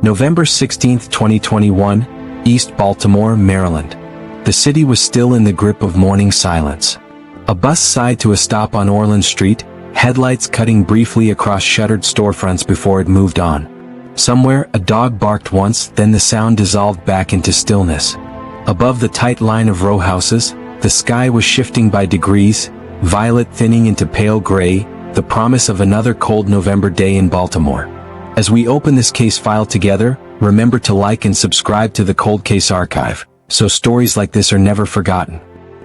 November 16, 2021, East Baltimore, Maryland. The city was still in the grip of morning silence. A bus sighed to a stop on Orland Street, headlights cutting briefly across shuttered storefronts before it moved on. Somewhere, a dog barked once, then the sound dissolved back into stillness. Above the tight line of row houses, the sky was shifting by degrees, violet thinning into pale gray, the promise of another cold November day in Baltimore. As we open this case file together, remember to like and subscribe to the Cold Case Archive, so stories like this are never forgotten.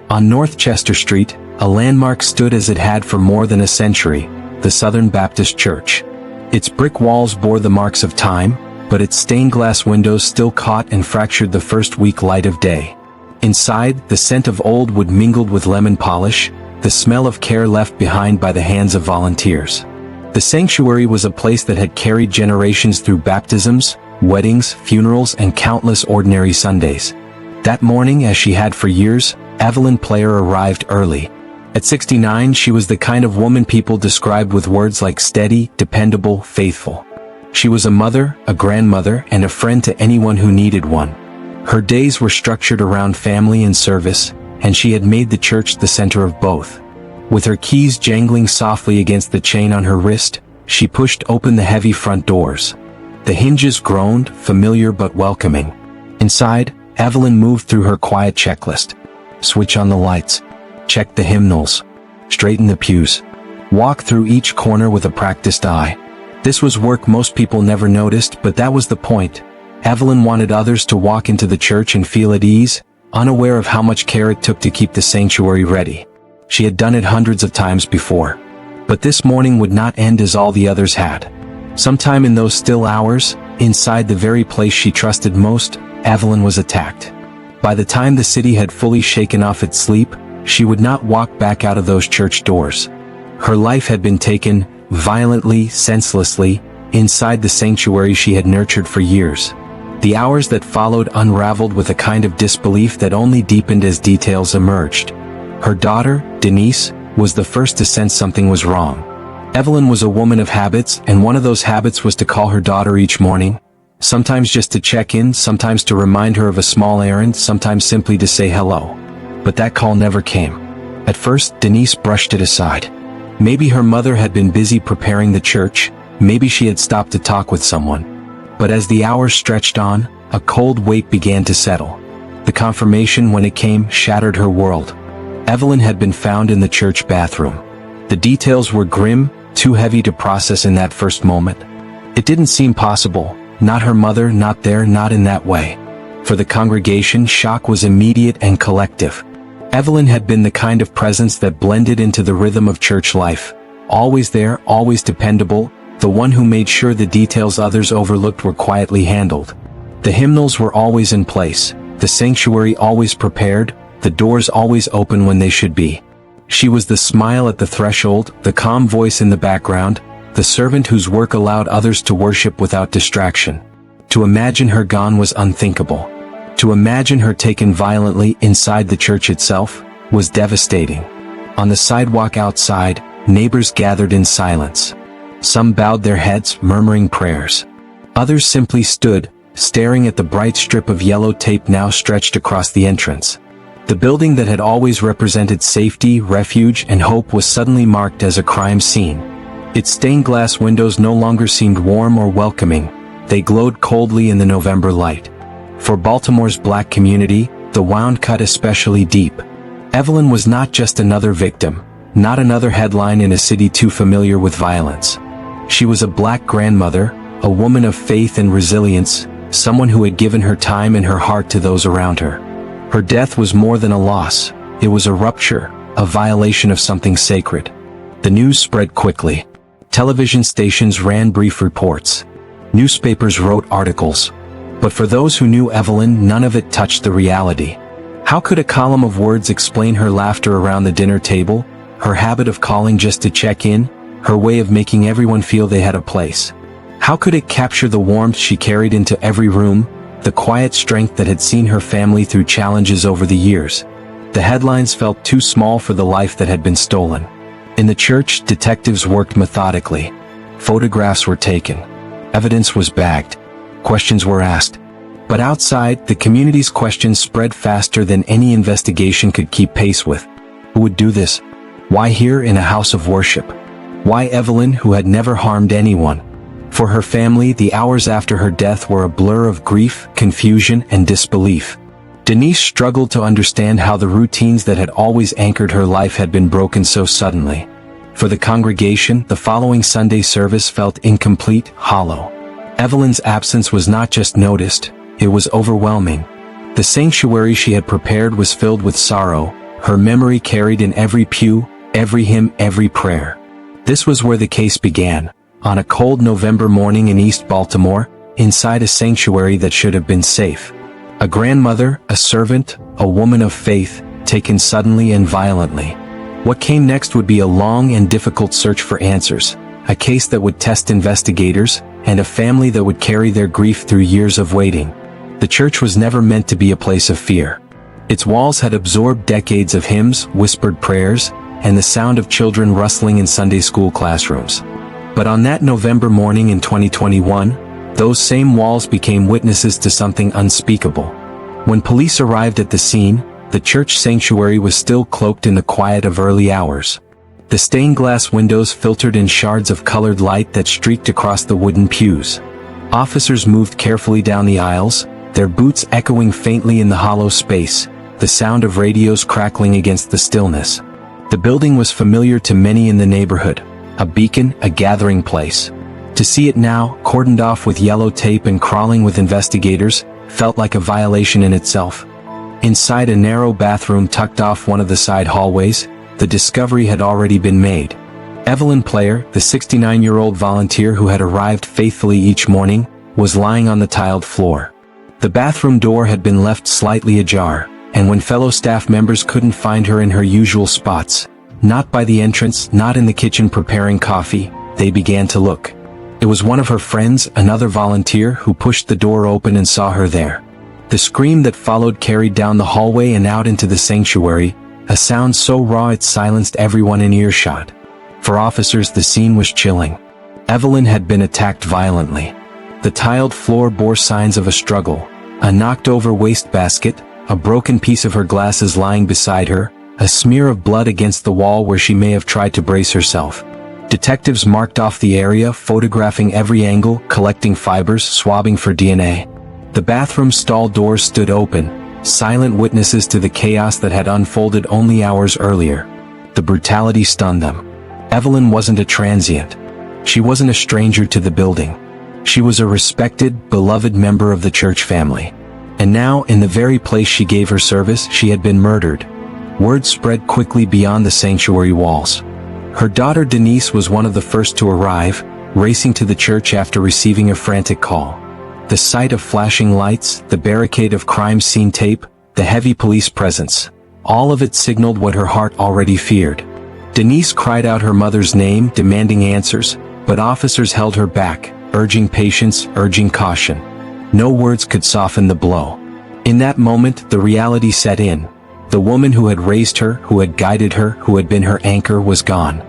On North Chester Street, a landmark stood as it had for more than a century, the Southern Baptist Church. Its brick walls bore the marks of time, but its stained glass windows still caught and fractured the first weak light of day. Inside, the scent of old wood mingled with lemon polish, the smell of care left behind by the hands of volunteers. The sanctuary was a place that had carried generations through baptisms, weddings, funerals, and countless ordinary Sundays. That morning, as she had for years, Evelyn Player arrived early. At 69, she was the kind of woman people described with words like steady, dependable, faithful. She was a mother, a grandmother, and a friend to anyone who needed one. Her days were structured around family and service, and she had made the church the center of both. With her keys jangling softly against the chain on her wrist, she pushed open the heavy front doors. The hinges groaned, familiar but welcoming. Inside, Evelyn moved through her quiet checklist. Switch on the lights. Check the hymnals. Straighten the pews. Walk through each corner with a practiced eye. This was work most people never noticed, but that was the point. Evelyn wanted others to walk into the church and feel at ease, unaware of how much care it took to keep the sanctuary ready. She had done it hundreds of times before. But this morning would not end as all the others had. Sometime in those still hours, inside the very place she trusted most, Evelyn was attacked. By the time the city had fully shaken off its sleep, she would not walk back out of those church doors. Her life had been taken, violently, senselessly, inside the sanctuary she had nurtured for years. The hours that followed unraveled with a kind of disbelief that only deepened as details emerged. Her daughter, Denise, was the first to sense something was wrong. Evelyn was a woman of habits, and one of those habits was to call her daughter each morning, sometimes just to check in, sometimes to remind her of a small errand, sometimes simply to say hello. But that call never came. At first, Denise brushed it aside. Maybe her mother had been busy preparing the church, maybe she had stopped to talk with someone. But as the hours stretched on, a cold weight began to settle. The confirmation, when it came, shattered her world. Evelyn had been found in the church bathroom. The details were grim, too heavy to process in that first moment. It didn't seem possible. Not her mother, not there, not in that way. For the congregation, shock was immediate and collective. Evelyn had been the kind of presence that blended into the rhythm of church life. Always there, always dependable, the one who made sure the details others overlooked were quietly handled. The hymnals were always in place, the sanctuary always prepared, the doors always open when they should be. She was the smile at the threshold, the calm voice in the background, the servant whose work allowed others to worship without distraction. To imagine her gone was unthinkable. To imagine her taken violently inside the church itself was devastating. On the sidewalk outside, neighbors gathered in silence. Some bowed their heads, murmuring prayers. Others simply stood, staring at the bright strip of yellow tape now stretched across the entrance. The building that had always represented safety, refuge, and hope was suddenly marked as a crime scene. Its stained glass windows no longer seemed warm or welcoming. They glowed coldly in the November light. For Baltimore's black community, the wound cut especially deep. Evelyn was not just another victim, not another headline in a city too familiar with violence. She was a black grandmother, a woman of faith and resilience, someone who had given her time and her heart to those around her. Her death was more than a loss. It was a rupture, a violation of something sacred. The news spread quickly. Television stations ran brief reports. Newspapers wrote articles. But for those who knew Evelyn, none of it touched the reality. How could a column of words explain her laughter around the dinner table, her habit of calling just to check in, her way of making everyone feel they had a place? How could it capture the warmth she carried into every room, the quiet strength that had seen her family through challenges over the years? The headlines felt too small for the life that had been stolen. In the church, detectives worked methodically. Photographs were taken. Evidence was bagged. questions were asked. But outside, the community's questions spread faster than any investigation could keep pace with. Who would do this? Why here in a house of worship? Why Evelyn, who had never harmed anyone? For her family, the hours after her death were a blur of grief, confusion, and disbelief. Denise struggled to understand how the routines that had always anchored her life had been broken so suddenly. For the congregation, the following Sunday service felt incomplete, hollow. Evelyn's absence was not just noticed, it was overwhelming. The sanctuary she had prepared was filled with sorrow, her memory carried in every pew, every hymn, every prayer. This was where the case began, on a cold November morning in East Baltimore, inside a sanctuary that should have been safe. A grandmother, a servant, a woman of faith, taken suddenly and violently. What came next would be a long and difficult search for answers, a case that would test investigators, and a family that would carry their grief through years of waiting. The church was never meant to be a place of fear. Its walls had absorbed decades of hymns, whispered prayers, and the sound of children rustling in Sunday school classrooms. But on that November morning in 2021, those same walls became witnesses to something unspeakable. When police arrived at the scene, the church sanctuary was still cloaked in the quiet of early hours. The stained glass windows filtered in shards of colored light that streaked across the wooden pews. Officers moved carefully down the aisles, their boots echoing faintly in the hollow space, the sound of radios crackling against the stillness. The building was familiar to many in the neighborhood, a beacon, a gathering place. To see it now, cordoned off with yellow tape and crawling with investigators, felt like a violation in itself. Inside a narrow bathroom tucked off one of the side hallways, the discovery had already been made. Evelyn Player, the 69-year-old volunteer who had arrived faithfully each morning, was lying on the tiled floor. The bathroom door had been left slightly ajar, and when fellow staff members couldn't find her in her usual spots, not by the entrance, not in the kitchen preparing coffee, they began to look. It was one of her friends, another volunteer, who pushed the door open and saw her there. The scream that followed carried down the hallway and out into the sanctuary, a sound so raw it silenced everyone in earshot. For officers, the scene was chilling. Evelyn had been attacked violently. The tiled floor bore signs of a struggle, a knocked-over wastebasket, a broken piece of her glasses lying beside her, a smear of blood against the wall where she may have tried to brace herself. Detectives marked off the area, photographing every angle, collecting fibers, swabbing for DNA. The bathroom stall doors stood open, silent witnesses to the chaos that had unfolded only hours earlier. The brutality stunned them. Evelyn wasn't a transient. She wasn't a stranger to the building. She was a respected, beloved member of the church family. And now, in the very place she gave her service, she had been murdered. Word spread quickly beyond the sanctuary walls. Her daughter Denise was one of the first to arrive, racing to the church after receiving a frantic call. The sight of flashing lights, the barricade of crime scene tape, the heavy police presence, all of it signaled what her heart already feared. Denise cried out her mother's name, demanding answers, but officers held her back, urging patience, urging caution. No words could soften the blow. In that moment, the reality set in. The woman who had raised her, who had guided her, who had been her anchor, was gone.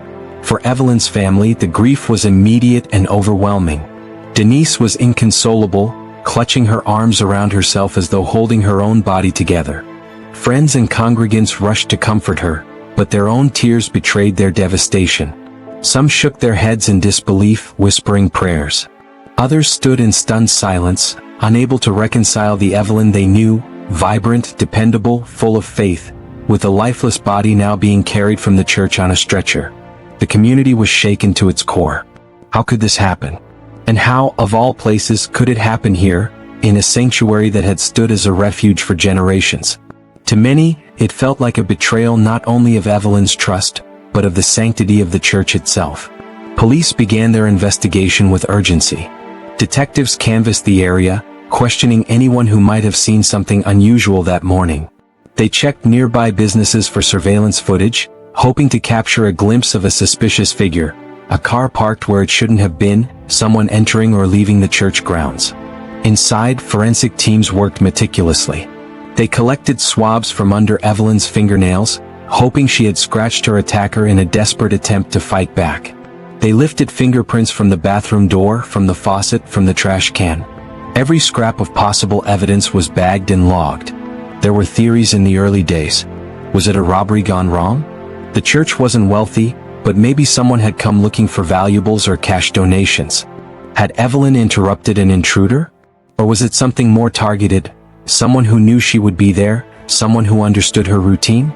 For Evelyn's family, the grief was immediate and overwhelming. Denise was inconsolable, clutching her arms around herself as though holding her own body together. Friends and congregants rushed to comfort her, but their own tears betrayed their devastation. Some shook their heads in disbelief, whispering prayers. Others stood in stunned silence, unable to reconcile the Evelyn they knew, vibrant, dependable, full of faith, with a lifeless body now being carried from the church on a stretcher. The community was shaken to its core. How could this happen? And how, of all places, could it happen here, in a sanctuary that had stood as a refuge for generations? To many, it felt like a betrayal not only of Evelyn's trust, but of the sanctity of the church itself. Police began their investigation with urgency. Detectives canvassed the area, questioning anyone who might have seen something unusual that morning. They checked nearby businesses for surveillance footage, hoping to capture a glimpse of a suspicious figure, a car parked where it shouldn't have been, someone entering or leaving the church grounds. Inside, forensic teams worked meticulously. They collected swabs from under Evelyn's fingernails, hoping she had scratched her attacker in a desperate attempt to fight back. They lifted fingerprints from the bathroom door, from the faucet, from the trash can. Every scrap of possible evidence was bagged and logged. There were theories in the early days. Was it a robbery gone wrong? The church wasn't wealthy, but maybe someone had come looking for valuables or cash donations. Had Evelyn interrupted an intruder? Or was it something more targeted? Someone who knew she would be there? Someone who understood her routine?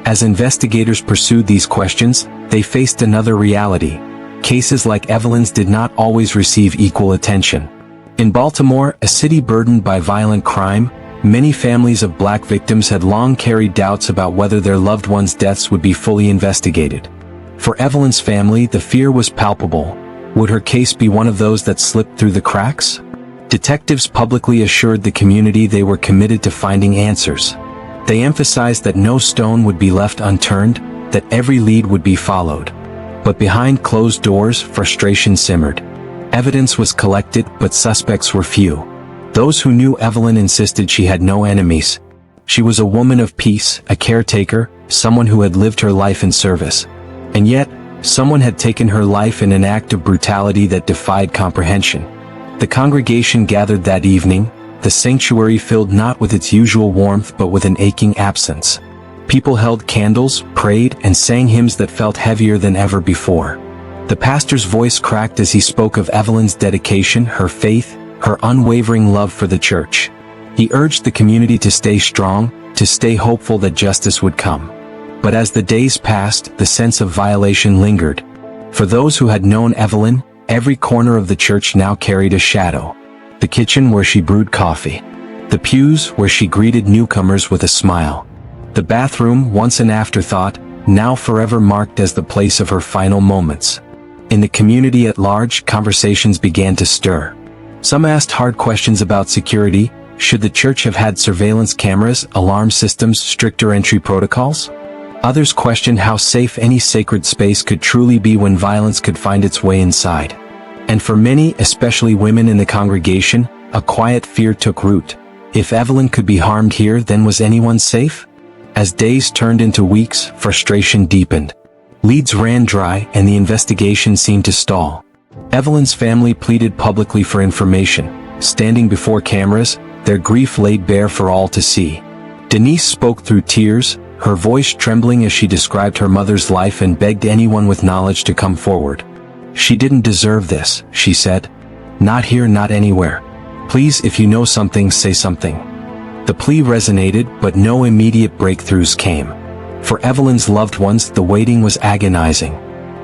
As investigators pursued these questions, they faced another reality. Cases like Evelyn's did not always receive equal attention. In Baltimore, a city burdened by violent crime, many families of black victims had long carried doubts about whether their loved ones' deaths would be fully investigated. For Evelyn's family, the fear was palpable. Would her case be one of those that slipped through the cracks? Detectives publicly assured the community they were committed to finding answers. They emphasized that no stone would be left unturned, that every lead would be followed. But behind closed doors, frustration simmered. Evidence was collected, but suspects were few. Those who knew Evelyn insisted she had no enemies. She was a woman of peace, a caretaker, someone who had lived her life in service. And yet, someone had taken her life in an act of brutality that defied comprehension. The congregation gathered that evening, the sanctuary filled not with its usual warmth but with an aching absence. People held candles, prayed, and sang hymns that felt heavier than ever before. The pastor's voice cracked as he spoke of Evelyn's dedication, her faith, her unwavering love for the church. He urged the community to stay strong, to stay hopeful that justice would come. But as the days passed, the sense of violation lingered. For those who had known Evelyn, every corner of the church now carried a shadow. The kitchen where she brewed coffee. The pews where she greeted newcomers with a smile. The bathroom, once an afterthought, now forever marked as the place of her final moments. In the community at large, conversations began to stir. Some asked hard questions about security. Should the church have had surveillance cameras, alarm systems, stricter entry protocols? Others questioned how safe any sacred space could truly be when violence could find its way inside. And for many, especially women in the congregation, a quiet fear took root. If Evelyn could be harmed here, then was anyone safe? As days turned into weeks, frustration deepened. Leads ran dry and the investigation seemed to stall. Evelyn's family pleaded publicly for information. Standing before cameras, their grief laid bare for all to see. Denise spoke through tears, her voice trembling as she described her mother's life and begged anyone with knowledge to come forward. She didn't deserve this, she said. Not here, not anywhere. Please, if you know something, say something. The plea resonated, but no immediate breakthroughs came. For Evelyn's loved ones, the waiting was agonizing.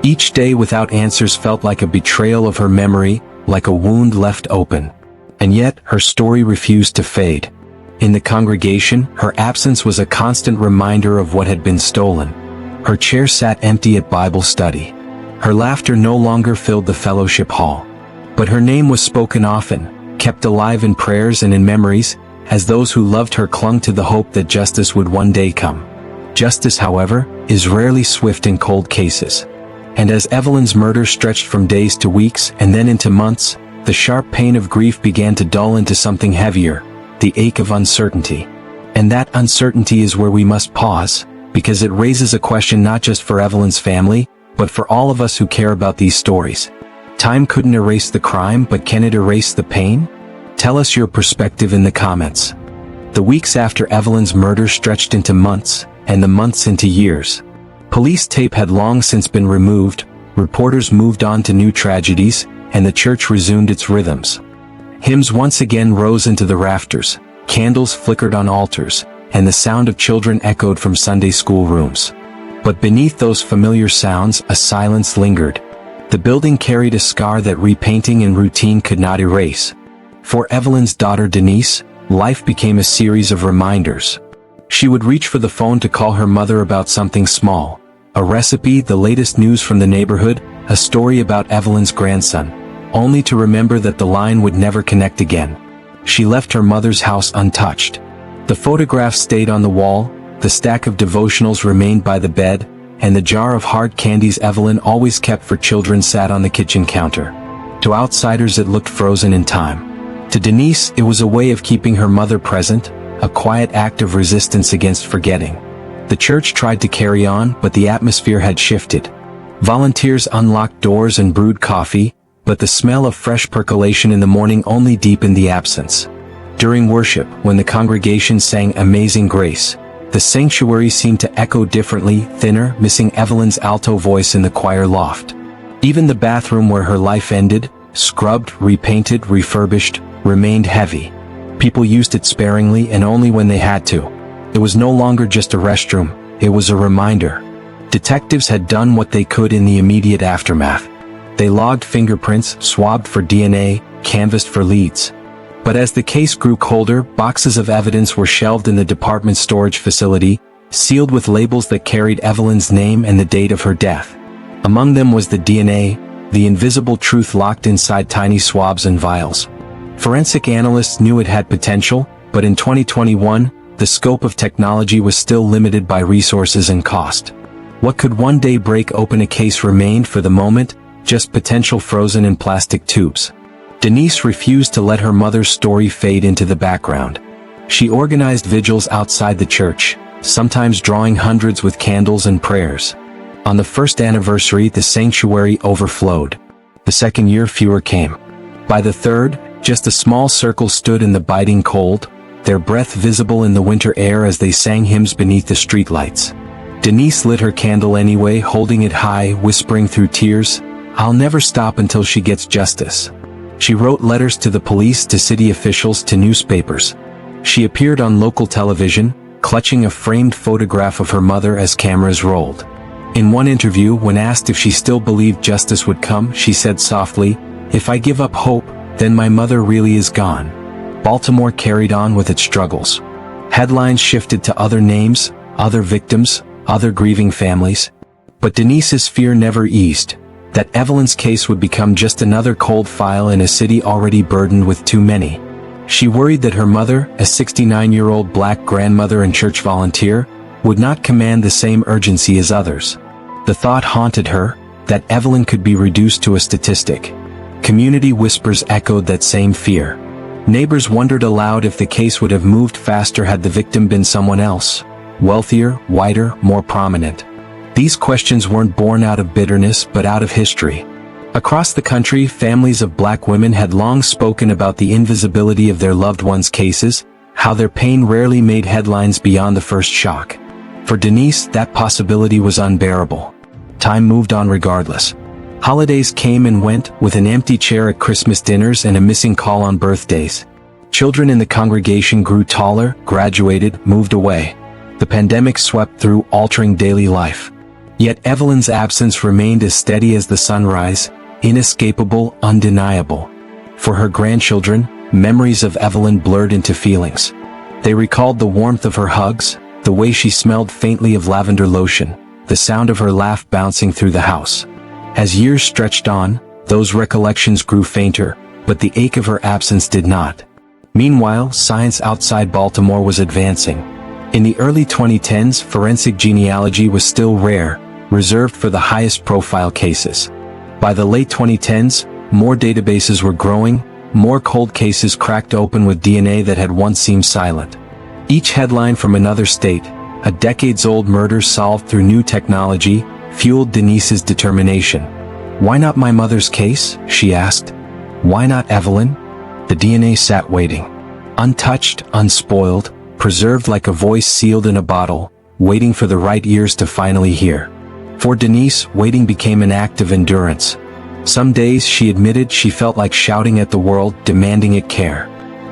Each day without answers felt like a betrayal of her memory, like a wound left open. And yet, her story refused to fade. In the congregation, her absence was a constant reminder of what had been stolen. Her chair sat empty at Bible study. Her laughter no longer filled the fellowship hall. But her name was spoken often, kept alive in prayers and in memories, as those who loved her clung to the hope that justice would one day come. Justice, however, is rarely swift in cold cases. And as Evelyn's murder stretched from days to weeks and then into months, the sharp pain of grief began to dull into something heavier, the ache of uncertainty. And that uncertainty is where we must pause, because it raises a question not just for Evelyn's family, but for all of us who care about these stories. Time couldn't erase the crime, but can it erase the pain? Tell us your perspective in the comments. The weeks after Evelyn's murder stretched into months, and the months into years. Police tape had long since been removed, reporters moved on to new tragedies, and the church resumed its rhythms. Hymns once again rose into the rafters, candles flickered on altars, and the sound of children echoed from Sunday school rooms. But beneath those familiar sounds, a silence lingered. The building carried a scar that repainting and routine could not erase. For Evelyn's daughter Denise, life became a series of reminders. She would reach for the phone to call her mother about something small. A recipe, the latest news from the neighborhood, a story about Evelyn's grandson, only to remember that the line would never connect again. She left her mother's house untouched. The photographs stayed on the wall, the stack of devotionals remained by the bed, and the jar of hard candies Evelyn always kept for children sat on the kitchen counter. To outsiders it looked frozen in time. To Denise, it was a way of keeping her mother present, a quiet act of resistance against forgetting. The church tried to carry on, but the atmosphere had shifted. Volunteers unlocked doors and brewed coffee, but the smell of fresh percolation in the morning only deepened the absence. During worship, when the congregation sang Amazing Grace, the sanctuary seemed to echo differently, thinner, missing Evelyn's alto voice in the choir loft. Even the bathroom where her life ended, scrubbed, repainted, refurbished, remained heavy. People used it sparingly and only when they had to. It was no longer just a restroom, it was a reminder. Detectives had done what they could in the immediate aftermath. They logged fingerprints, swabbed for DNA, canvassed for leads. But as the case grew colder, boxes of evidence were shelved in the department storage facility, sealed with labels that carried Evelyn's name and the date of her death. Among them was the DNA, the invisible truth locked inside tiny swabs and vials. Forensic analysts knew it had potential, but in 2021, the scope of technology was still limited by resources and cost. What could one day break open a case remained for the moment, just potential frozen in plastic tubes. Denise refused to let her mother's story fade into the background. She organized vigils outside the church, sometimes drawing hundreds with candles and prayers. On the first anniversary, the sanctuary overflowed. The second year, fewer came. By the third, just a small circle stood in the biting cold, their breath visible in the winter air as they sang hymns beneath the streetlights. Denise lit her candle anyway, holding it high, whispering through tears, "I'll never stop until she gets justice." She wrote letters to the police, to city officials, to newspapers. She appeared on local television, clutching a framed photograph of her mother as cameras rolled. In one interview, when asked if she still believed justice would come, she said softly, "If I give up hope, then my mother really is gone." Baltimore carried on with its struggles. Headlines shifted to other names, other victims, other grieving families. But Denise's fear never eased, that Evelyn's case would become just another cold file in a city already burdened with too many. She worried that her mother, a 69-year-old black grandmother and church volunteer, would not command the same urgency as others. The thought haunted her, that Evelyn could be reduced to a statistic. Community whispers echoed that same fear. Neighbors wondered aloud if the case would have moved faster had the victim been someone else, wealthier, whiter, more prominent. These questions weren't born out of bitterness but out of history. Across the country, families of black women had long spoken about the invisibility of their loved ones' cases, how their pain rarely made headlines beyond the first shock. For Denise, that possibility was unbearable. Time moved on regardless. Holidays came and went, with an empty chair at Christmas dinners and a missing call on birthdays. Children in the congregation grew taller, graduated, moved away. The pandemic swept through, altering daily life. Yet Evelyn's absence remained as steady as the sunrise, inescapable, undeniable. For her grandchildren, memories of Evelyn blurred into feelings. They recalled the warmth of her hugs, the way she smelled faintly of lavender lotion, the sound of her laugh bouncing through the house. As years stretched on, those recollections grew fainter, but the ache of her absence did not. Meanwhile, science outside Baltimore was advancing. In the early 2010s, forensic genealogy was still rare, reserved for the highest profile cases. By the late 2010s, more databases were growing, more cold cases cracked open with DNA that had once seemed silent. Each headline from another state, a decades-old murder solved through new technology, fueled Denise's determination. "Why not my mother's case?" she asked. "Why not Evelyn?" The DNA sat waiting. Untouched, unspoiled, preserved like a voice sealed in a bottle, waiting for the right ears to finally hear. For Denise, waiting became an act of endurance. Some days, she admitted, she felt like shouting at the world, demanding it care.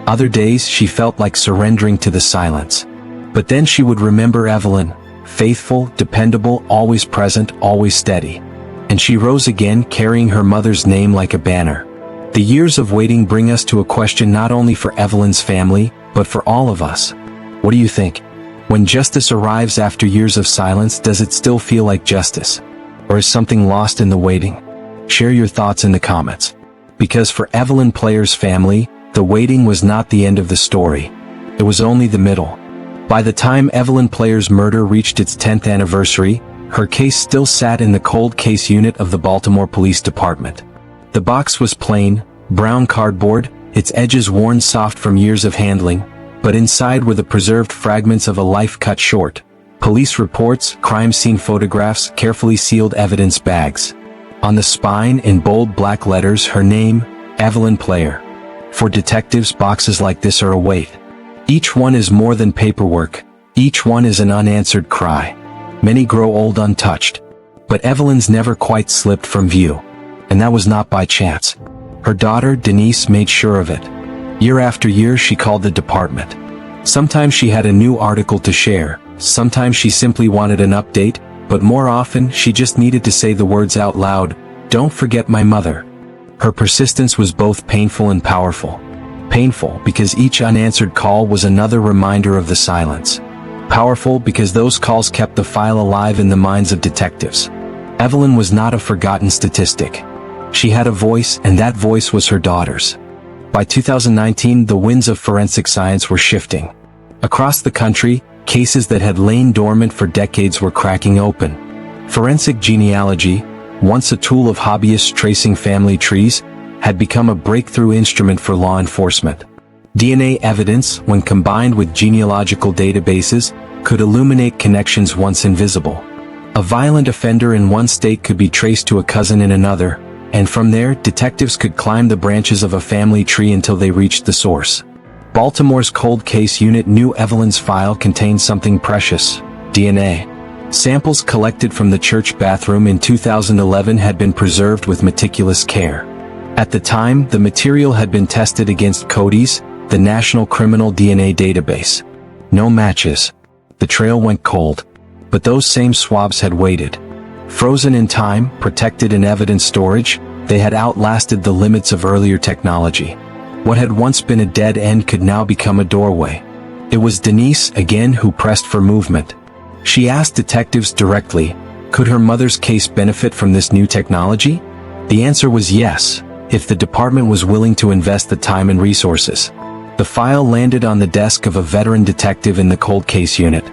Other days, she felt like surrendering to the silence. But then she would remember Evelyn, faithful, dependable, always present, always steady. And she rose again, carrying her mother's name like a banner. The years of waiting bring us to a question not only for Evelyn's family, but for all of us. What do you think? When justice arrives after years of silence, does it still feel like justice? Or is something lost in the waiting? Share your thoughts in the comments. Because for Evelyn Player's family, the waiting was not the end of the story. It was only the middle. By the time Evelyn Player's murder reached its 10th anniversary, her case still sat in the cold case unit of the Baltimore Police Department. The box was plain, brown cardboard, its edges worn soft from years of handling, but inside were the preserved fragments of a life cut short. Police reports, crime scene photographs, carefully sealed evidence bags. On the spine, in bold black letters, her name, Evelyn Player. For detectives, boxes like this are a weight. Each one is more than paperwork. Each one is an unanswered cry. Many grow old untouched. But Evelyn's never quite slipped from view. And that was not by chance. Her daughter, Denise, made sure of it. Year after year, she called the department. Sometimes she had a new article to share. Sometimes she simply wanted an update, but more often, she just needed to say the words out loud, "Don't forget my mother." Her persistence was both painful and powerful. Painful because each unanswered call was another reminder of the silence. Powerful because those calls kept the file alive in the minds of detectives. Evelyn was not a forgotten statistic. She had a voice, and that voice was her daughter's. By 2019, the winds of forensic science were shifting. Across the country, cases that had lain dormant for decades were cracking open. Forensic genealogy, once a tool of hobbyists tracing family trees, had become a breakthrough instrument for law enforcement. DNA evidence, when combined with genealogical databases, could illuminate connections once invisible. A violent offender in one state could be traced to a cousin in another, and from there, detectives could climb the branches of a family tree until they reached the source. Baltimore's cold case unit knew Evelyn's file contained something precious: DNA. Samples collected from the church bathroom in 2011 had been preserved with meticulous care. At the time, the material had been tested against CODIS, the National Criminal DNA Database. No matches. The trail went cold. But those same swabs had waited. Frozen in time, protected in evidence storage, they had outlasted the limits of earlier technology. What had once been a dead end could now become a doorway. It was Denise, again, who pressed for movement. She asked detectives directly, could her mother's case benefit from this new technology? The answer was yes, if the department was willing to invest the time and resources. The file landed on the desk of a veteran detective in the cold case unit.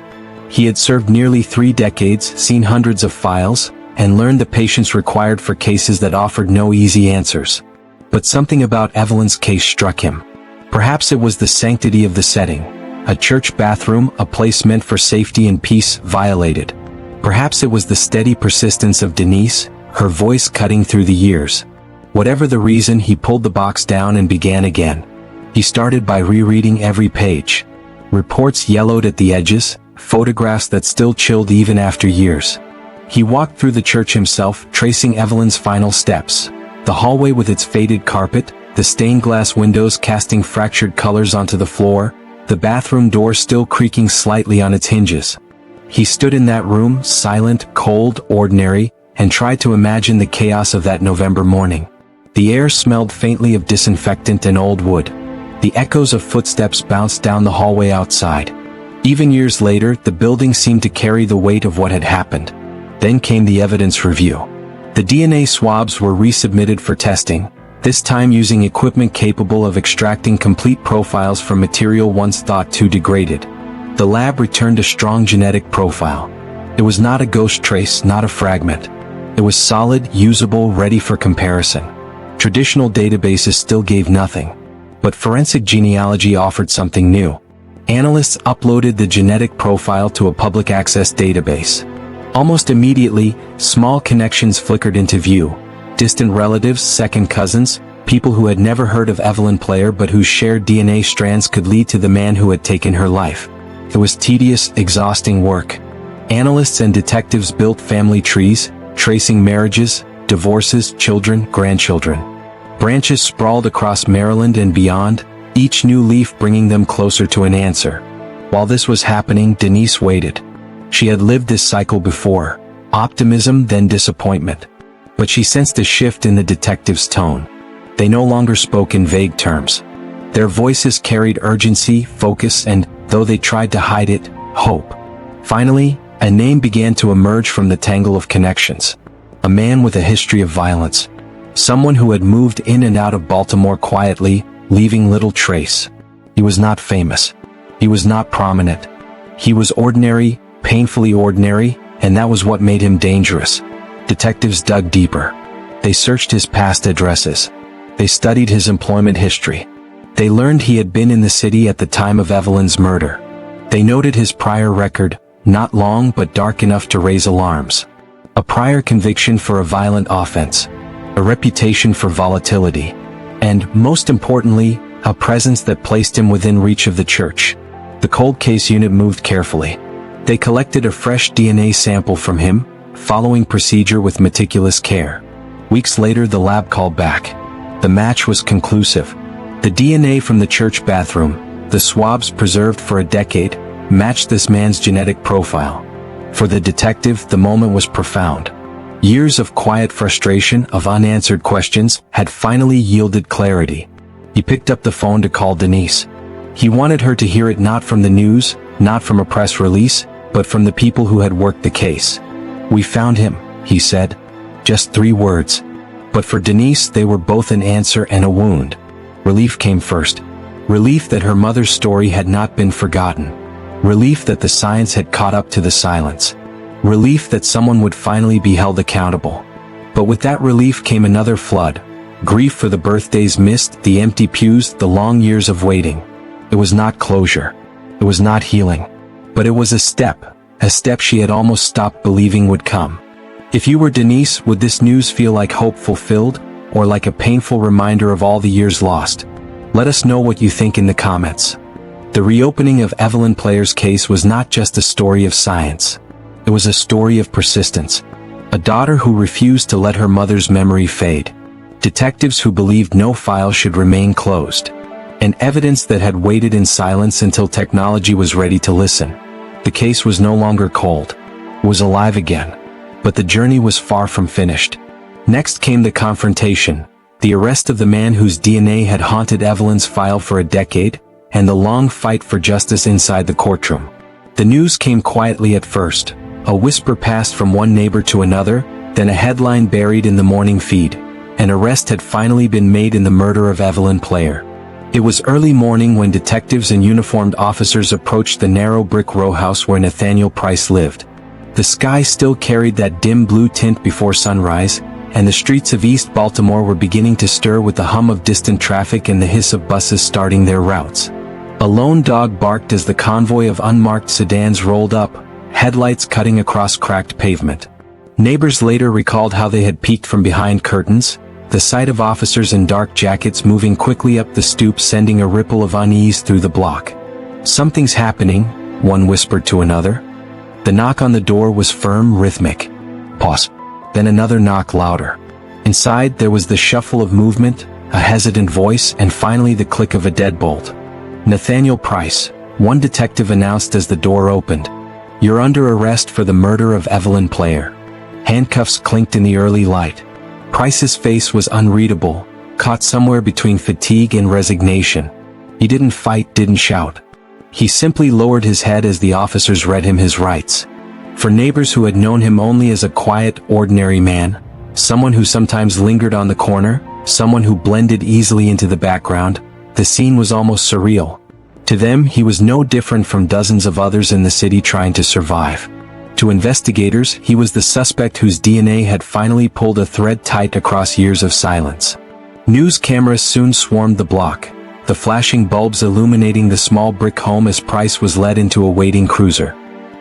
He had served nearly 3 decades, seen hundreds of files, and learned the patience required for cases that offered no easy answers. But something about Evelyn's case struck him. Perhaps it was the sanctity of the setting. A church bathroom, a place meant for safety and peace, violated. Perhaps it was the steady persistence of Denise, her voice cutting through the years. Whatever the reason, he pulled the box down and began again. He started by rereading every page. Reports yellowed at the edges, photographs that still chilled even after years. He walked through the church himself, tracing Evelyn's final steps. The hallway with its faded carpet, the stained glass windows casting fractured colors onto the floor, the bathroom door still creaking slightly on its hinges. He stood in that room, silent, cold, ordinary, and tried to imagine the chaos of that November morning. The air smelled faintly of disinfectant and old wood. The echoes of footsteps bounced down the hallway outside. Even years later, the building seemed to carry the weight of what had happened. Then came the evidence review. The DNA swabs were resubmitted for testing, this time using equipment capable of extracting complete profiles from material once thought too degraded. The lab returned a strong genetic profile. It was not a ghost trace, not a fragment. It was solid, usable, ready for comparison. Traditional databases still gave nothing. But forensic genealogy offered something new. Analysts uploaded the genetic profile to a public access database. Almost immediately, small connections flickered into view. Distant relatives, second cousins, people who had never heard of Evelyn Player but whose shared DNA strands could lead to the man who had taken her life. It was tedious, exhausting work. Analysts and detectives built family trees, tracing marriages, divorces, children, grandchildren. Branches sprawled across Maryland and beyond, each new leaf bringing them closer to an answer. While this was happening, Denise waited. She had lived this cycle before. Optimism, then disappointment. But she sensed a shift in the detective's tone. They no longer spoke in vague terms. Their voices carried urgency, focus, and, though they tried to hide it, hope. Finally, a name began to emerge from the tangle of connections. A man with a history of violence. Someone who had moved in and out of Baltimore quietly, leaving little trace. He was not famous. He was not prominent. He was ordinary, painfully ordinary, and that was what made him dangerous. Detectives dug deeper. They searched his past addresses. They studied his employment history. They learned he had been in the city at the time of Evelyn's murder. They noted his prior record, not long but dark enough to raise alarms. A prior conviction for a violent offense, a reputation for volatility, and, most importantly, a presence that placed him within reach of the church. The cold case unit moved carefully. They collected a fresh DNA sample from him, following procedure with meticulous care. Weeks later, the lab called back. The match was conclusive. The DNA from the church bathroom, the swabs preserved for a decade, matched this man's genetic profile. For the detective, the moment was profound. Years of quiet frustration, of unanswered questions, had finally yielded clarity. He picked up the phone to call Denise. He wanted her to hear it not from the news, not from a press release, but from the people who had worked the case. "We found him," he said. Just 3 words. But for Denise, they were both an answer and a wound. Relief came first. Relief that her mother's story had not been forgotten. Relief that the science had caught up to the silence. Relief that someone would finally be held accountable. But with that relief came another flood. Grief for the birthdays missed, the empty pews, the long years of waiting. It was not closure. It was not healing. But it was a step she had almost stopped believing would come. If you were Denise, would this news feel like hope fulfilled, or like a painful reminder of all the years lost? Let us know what you think in the comments. The reopening of Evelyn Player's case was not just a story of science. It was a story of persistence. A daughter who refused to let her mother's memory fade. Detectives who believed no file should remain closed. And evidence that had waited in silence until technology was ready to listen. The case was no longer cold. It was alive again. But the journey was far from finished. Next came the confrontation, the arrest of the man whose DNA had haunted Evelyn's file for a decade, and the long fight for justice inside the courtroom. The news came quietly at first. A whisper passed from one neighbor to another, then a headline buried in the morning feed. An arrest had finally been made in the murder of Evelyn Player. It was early morning when detectives and uniformed officers approached the narrow brick row house where Nathaniel Price lived. The sky still carried that dim blue tint before sunrise, and the streets of East Baltimore were beginning to stir with the hum of distant traffic and the hiss of buses starting their routes. A lone dog barked as the convoy of unmarked sedans rolled up, headlights cutting across cracked pavement. Neighbors later recalled how they had peeked from behind curtains, the sight of officers in dark jackets moving quickly up the stoop sending a ripple of unease through the block. "Something's happening," one whispered to another. The knock on the door was firm, rhythmic. Pause. Then another knock louder. Inside there was the shuffle of movement, a hesitant voice, and finally the click of a deadbolt. "Nathaniel Price," one detective announced as the door opened. "You're under arrest for the murder of Evelyn Player." Handcuffs clinked in the early light. Price's face was unreadable, caught somewhere between fatigue and resignation. He didn't fight, didn't shout. He simply lowered his head as the officers read him his rights. For neighbors who had known him only as a quiet, ordinary man, someone who sometimes lingered on the corner, someone who blended easily into the background, the scene was almost surreal. To them, he was no different from dozens of others in the city trying to survive. To investigators, he was the suspect whose DNA had finally pulled a thread tight across years of silence. News cameras soon swarmed the block, the flashing bulbs illuminating the small brick home as Price was led into a waiting cruiser.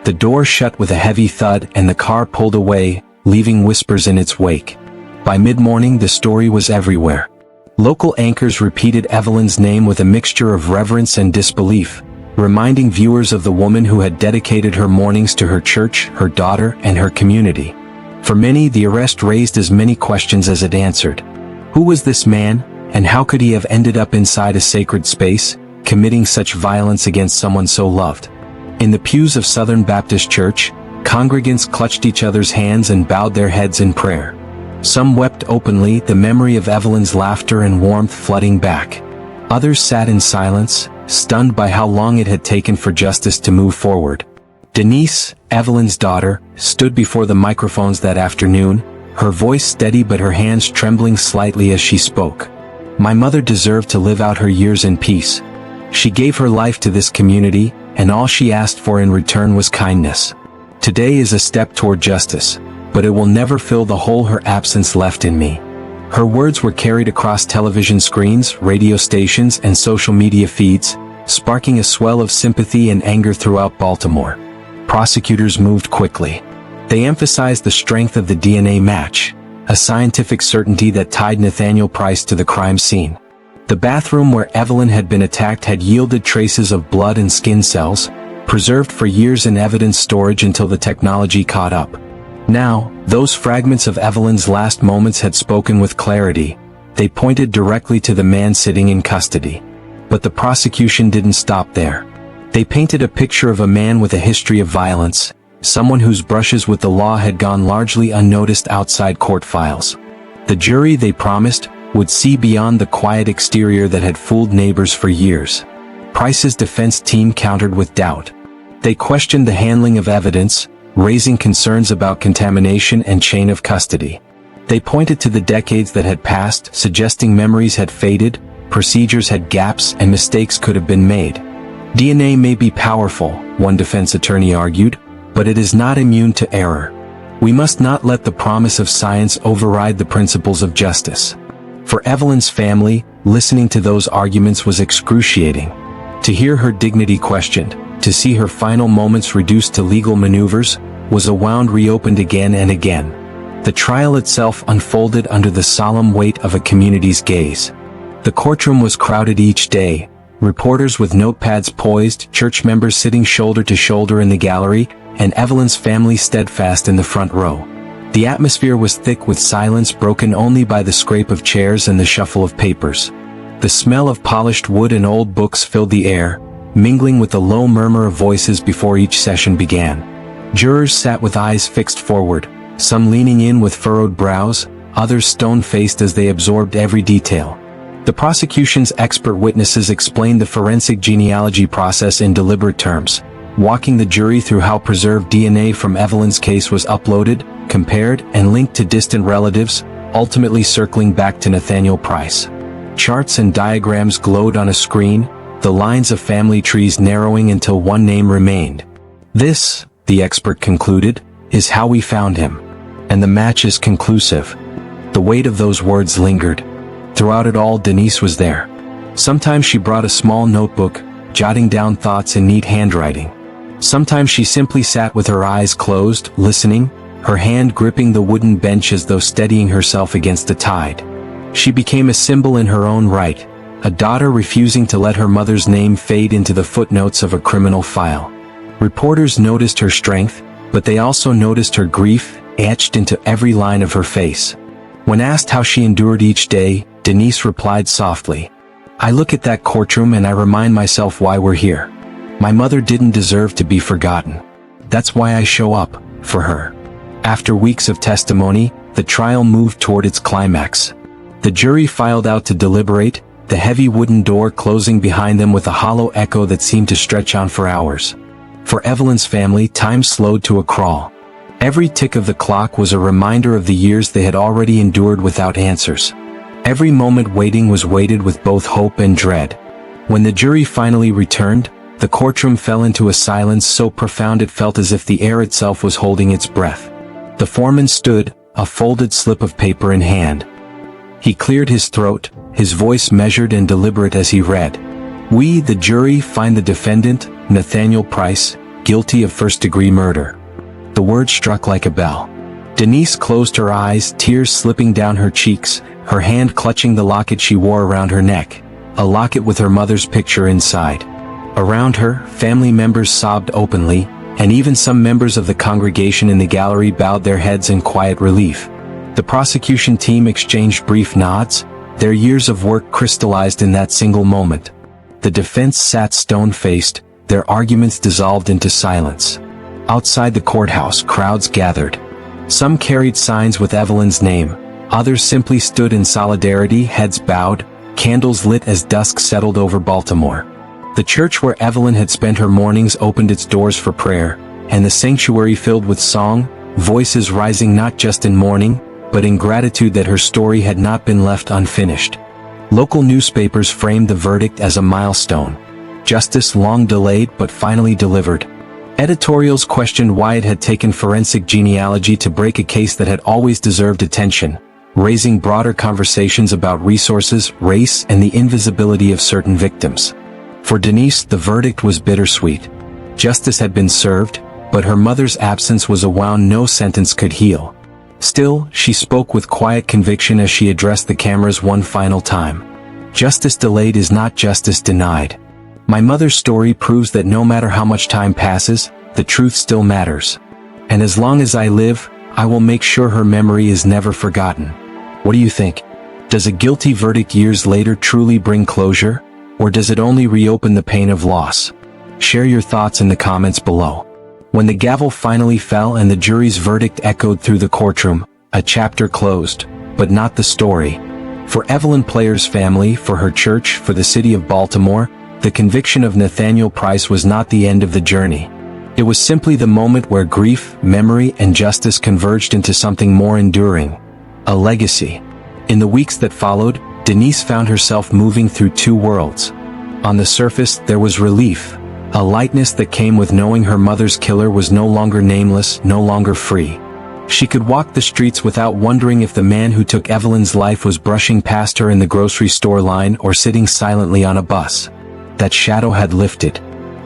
The door shut with a heavy thud and the car pulled away, leaving whispers in its wake. By mid-morning, the story was everywhere. Local anchors repeated Evelyn's name with a mixture of reverence and disbelief, reminding viewers of the woman who had dedicated her mornings to her church, her daughter, and her community. For many, the arrest raised as many questions as it answered. Who was this man, and how could he have ended up inside a sacred space, committing such violence against someone so loved? In the pews of Southern Baptist Church, congregants clutched each other's hands and bowed their heads in prayer. Some wept openly, the memory of Evelyn's laughter and warmth flooding back. Others sat in silence, stunned by how long it had taken for justice to move forward. Denise, Evelyn's daughter, stood before the microphones that afternoon, her voice steady but her hands trembling slightly as she spoke. "My mother deserved to live out her years in peace. She gave her life to this community, and all she asked for in return was kindness. Today is a step toward justice, but it will never fill the hole her absence left in me." Her words were carried across television screens, radio stations, and social media feeds, sparking a swell of sympathy and anger throughout Baltimore. Prosecutors moved quickly. They emphasized the strength of the DNA match, a scientific certainty that tied Nathaniel Price to the crime scene. The bathroom where Evelyn had been attacked had yielded traces of blood and skin cells, preserved for years in evidence storage until the technology caught up. Now, those fragments of Evelyn's last moments had spoken with clarity. They pointed directly to the man sitting in custody. But the prosecution didn't stop there. They painted a picture of a man with a history of violence, someone whose brushes with the law had gone largely unnoticed outside court files. The jury, they promised, would see beyond the quiet exterior that had fooled neighbors for years. Price's defense team countered with doubt. They questioned the handling of evidence, raising concerns about contamination and chain of custody. They pointed to the decades that had passed, suggesting memories had faded, procedures had gaps, and mistakes could have been made. DNA may be powerful, one defense attorney argued, but it is not immune to error. We must not let the promise of science override the principles of justice. For Evelyn's family, listening to those arguments was excruciating. To hear her dignity questioned, to see her final moments reduced to legal maneuvers, was a wound reopened again and again. The trial itself unfolded under the solemn weight of a community's gaze. The courtroom was crowded each day, reporters with notepads poised, church members sitting shoulder to shoulder in the gallery, and Evelyn's family steadfast in the front row. The atmosphere was thick with silence broken only by the scrape of chairs and the shuffle of papers. The smell of polished wood and old books filled the air, mingling with the low murmur of voices before each session began. Jurors sat with eyes fixed forward, some leaning in with furrowed brows, others stone-faced as they absorbed every detail. The prosecution's expert witnesses explained the forensic genealogy process in deliberate terms, walking the jury through how preserved DNA from Evelyn's case was uploaded, compared, and linked to distant relatives, ultimately circling back to Nathaniel Price. Charts and diagrams glowed on a screen, the lines of family trees narrowing until one name remained. This, the expert concluded, is how we found him. And the match is conclusive. The weight of those words lingered. Throughout it all, Denise was there. Sometimes she brought a small notebook, jotting down thoughts in neat handwriting. Sometimes she simply sat with her eyes closed, listening, her hand gripping the wooden bench as though steadying herself against the tide. She became a symbol in her own right, a daughter refusing to let her mother's name fade into the footnotes of a criminal file. Reporters noticed her strength, but they also noticed her grief, etched into every line of her face. When asked how she endured each day, Denise replied softly, "I look at that courtroom and I remind myself why we're here. My mother didn't deserve to be forgotten. That's why I show up, for her." After weeks of testimony, the trial moved toward its climax. The jury filed out to deliberate, the heavy wooden door closing behind them with a hollow echo that seemed to stretch on for hours. For Evelyn's family, time slowed to a crawl. Every tick of the clock was a reminder of the years they had already endured without answers. Every moment waiting was weighted with both hope and dread. When the jury finally returned, the courtroom fell into a silence so profound it felt as if the air itself was holding its breath. The foreman stood, a folded slip of paper in hand. He cleared his throat, his voice measured and deliberate as he read. "We, the jury, find the defendant, Nathaniel Price, guilty of first-degree murder." The word struck like a bell. Denise closed her eyes, tears slipping down her cheeks, her hand clutching the locket she wore around her neck, a locket with her mother's picture inside. Around her, family members sobbed openly, and even some members of the congregation in the gallery bowed their heads in quiet relief. The prosecution team exchanged brief nods, their years of work crystallized in that single moment. The defense sat stone-faced, their arguments dissolved into silence. Outside the courthouse, crowds gathered. Some carried signs with Evelyn's name, others simply stood in solidarity, heads bowed, candles lit as dusk settled over Baltimore. The church where Evelyn had spent her mornings opened its doors for prayer, and the sanctuary filled with song, voices rising not just in mourning, but in gratitude that her story had not been left unfinished. Local newspapers framed the verdict as a milestone. Justice long delayed but finally delivered. Editorials questioned why it had taken forensic genealogy to break a case that had always deserved attention, raising broader conversations about resources, race, and the invisibility of certain victims. For Denise, the verdict was bittersweet. Justice had been served, but her mother's absence was a wound no sentence could heal. Still, she spoke with quiet conviction as she addressed the cameras one final time. Justice delayed is not justice denied. My mother's story proves that no matter how much time passes, the truth still matters. And as long as I live, I will make sure her memory is never forgotten. What do you think? Does a guilty verdict years later truly bring closure, or does it only reopen the pain of loss? Share your thoughts in the comments below. When the gavel finally fell and the jury's verdict echoed through the courtroom, a chapter closed, but not the story. For Evelyn Player's family, for her church, for the city of Baltimore, the conviction of Nathaniel Price was not the end of the journey. It was simply the moment where grief, memory, and justice converged into something more enduring. A legacy. In the weeks that followed, Denise found herself moving through two worlds. On the surface, there was relief, a lightness that came with knowing her mother's killer was no longer nameless, no longer free. She could walk the streets without wondering if the man who took Evelyn's life was brushing past her in the grocery store line or sitting silently on a bus. That shadow had lifted.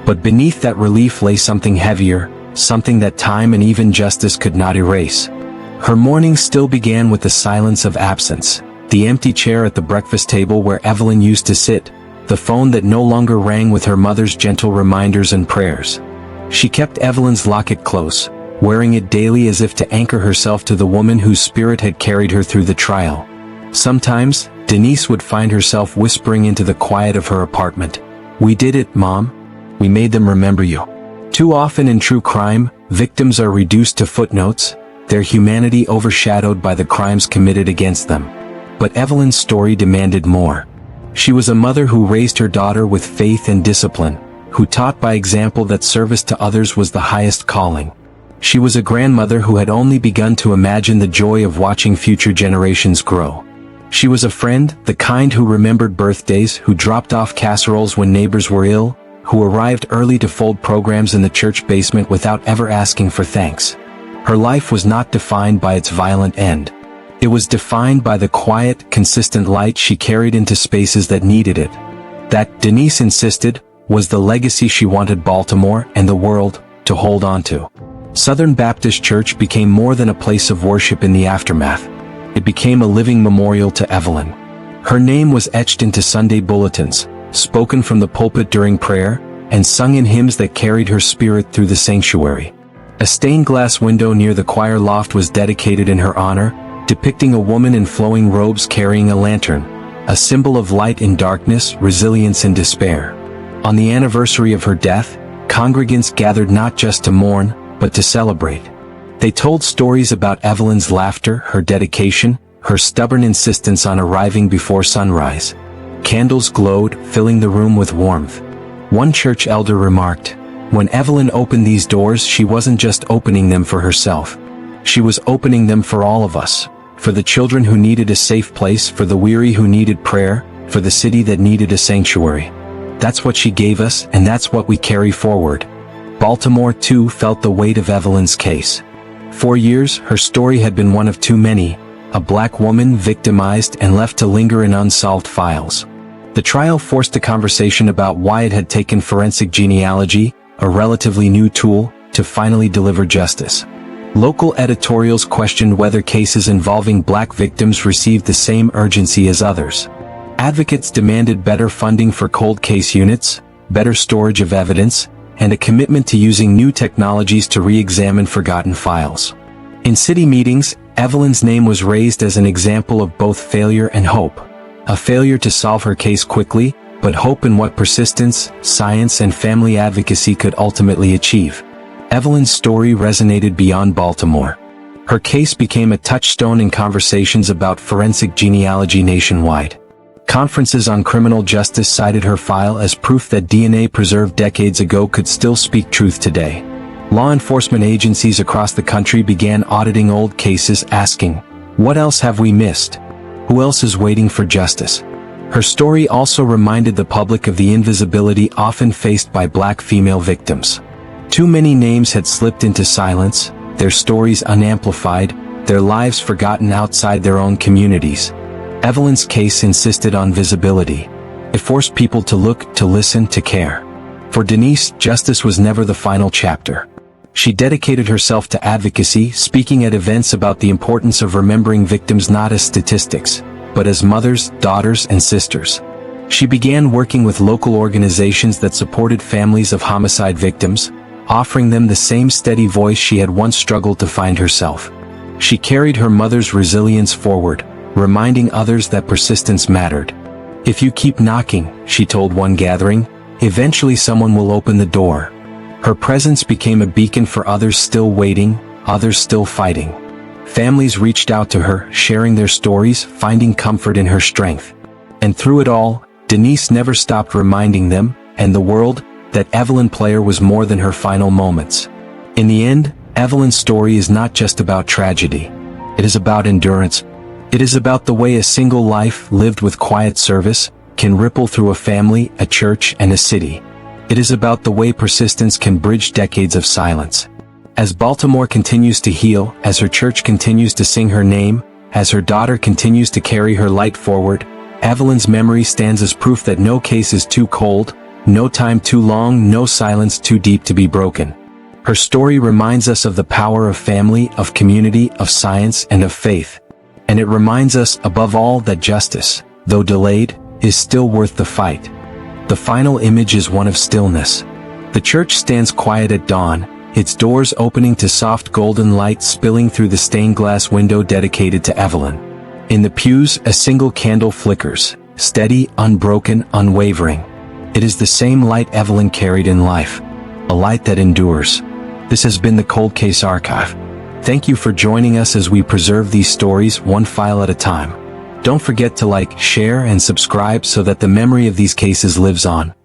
But beneath that relief lay something heavier, something that time and even justice could not erase. Her morning still began with the silence of absence, the empty chair at the breakfast table where Evelyn used to sit, the phone that no longer rang with her mother's gentle reminders and prayers. She kept Evelyn's locket close, wearing it daily as if to anchor herself to the woman whose spirit had carried her through the trial. Sometimes, Denise would find herself whispering into the quiet of her apartment. "We did it, Mom. We made them remember you." Too often in true crime, victims are reduced to footnotes, their humanity overshadowed by the crimes committed against them. But Evelyn's story demanded more. She was a mother who raised her daughter with faith and discipline, who taught by example that service to others was the highest calling. She was a grandmother who had only begun to imagine the joy of watching future generations grow. She was a friend, the kind who remembered birthdays, who dropped off casseroles when neighbors were ill, who arrived early to fold programs in the church basement without ever asking for thanks. Her life was not defined by its violent end. It was defined by the quiet, consistent light she carried into spaces that needed it. That, Denise insisted, was the legacy she wanted Baltimore and the world to hold on to. Southern Baptist Church became more than a place of worship in the aftermath. It became a living memorial to Evelyn. Her name was etched into Sunday bulletins, spoken from the pulpit during prayer, and sung in hymns that carried her spirit through the sanctuary. A stained glass window near the choir loft was dedicated in her honor, depicting a woman in flowing robes carrying a lantern, a symbol of light in darkness, resilience in despair. On the anniversary of her death, congregants gathered not just to mourn, but to celebrate. They told stories about Evelyn's laughter, her dedication, her stubborn insistence on arriving before sunrise. Candles glowed, filling the room with warmth. One church elder remarked, "When Evelyn opened these doors, she wasn't just opening them for herself. She was opening them for all of us, for the children who needed a safe place, for the weary who needed prayer, for the city that needed a sanctuary. That's what she gave us, and that's what we carry forward." Baltimore, too, felt the weight of Evelyn's case. For years, her story had been one of too many, a black woman victimized and left to linger in unsolved files. The trial forced a conversation about why it had taken forensic genealogy, a relatively new tool, to finally deliver justice. Local editorials questioned whether cases involving black victims received the same urgency as others. Advocates demanded better funding for cold case units, better storage of evidence, and a commitment to using new technologies to re-examine forgotten files. In city meetings, Evelyn's name was raised as an example of both failure and hope. A failure to solve her case quickly, but hope in what persistence, science, and family advocacy could ultimately achieve. Evelyn's story resonated beyond Baltimore. Her case became a touchstone in conversations about forensic genealogy nationwide. Conferences on criminal justice cited her file as proof that DNA preserved decades ago could still speak truth today. Law enforcement agencies across the country began auditing old cases, asking, "What else have we missed? Who else is waiting for justice?" Her story also reminded the public of the invisibility often faced by black female victims. Too many names had slipped into silence, their stories unamplified, their lives forgotten outside their own communities. Evelyn's case insisted on visibility. It forced people to look, to listen, to care. For Denise, justice was never the final chapter. She dedicated herself to advocacy, speaking at events about the importance of remembering victims not as statistics, but as mothers, daughters, and sisters. She began working with local organizations that supported families of homicide victims, offering them the same steady voice she had once struggled to find herself. She carried her mother's resilience forward, reminding others that persistence mattered. "If you keep knocking," she told one gathering, "eventually someone will open the door." Her presence became a beacon for others still waiting, others still fighting. Families reached out to her, sharing their stories, finding comfort in her strength. And through it all, Denise never stopped reminding them, and the world, that Evelyn Player was more than her final moments. In the end, Evelyn's story is not just about tragedy. It is about endurance. It is about the way a single life, lived with quiet service, can ripple through a family, a church, and a city. It is about the way persistence can bridge decades of silence. As Baltimore continues to heal, as her church continues to sing her name, as her daughter continues to carry her light forward, Evelyn's memory stands as proof that no case is too cold, no time too long, no silence too deep to be broken. Her story reminds us of the power of family, of community, of science, and of faith. And it reminds us, above all, that justice, though delayed, is still worth the fight. The final image is one of stillness. The church stands quiet at dawn, its doors opening to soft golden light spilling through the stained glass window dedicated to Evelyn. In the pews, a single candle flickers, steady, unbroken, unwavering. It is the same light Evelyn carried in life, a light that endures. This has been the Cold Case Archive. Thank you for joining us as we preserve these stories one file at a time. Don't forget to like, share, and subscribe so that the memory of these cases lives on.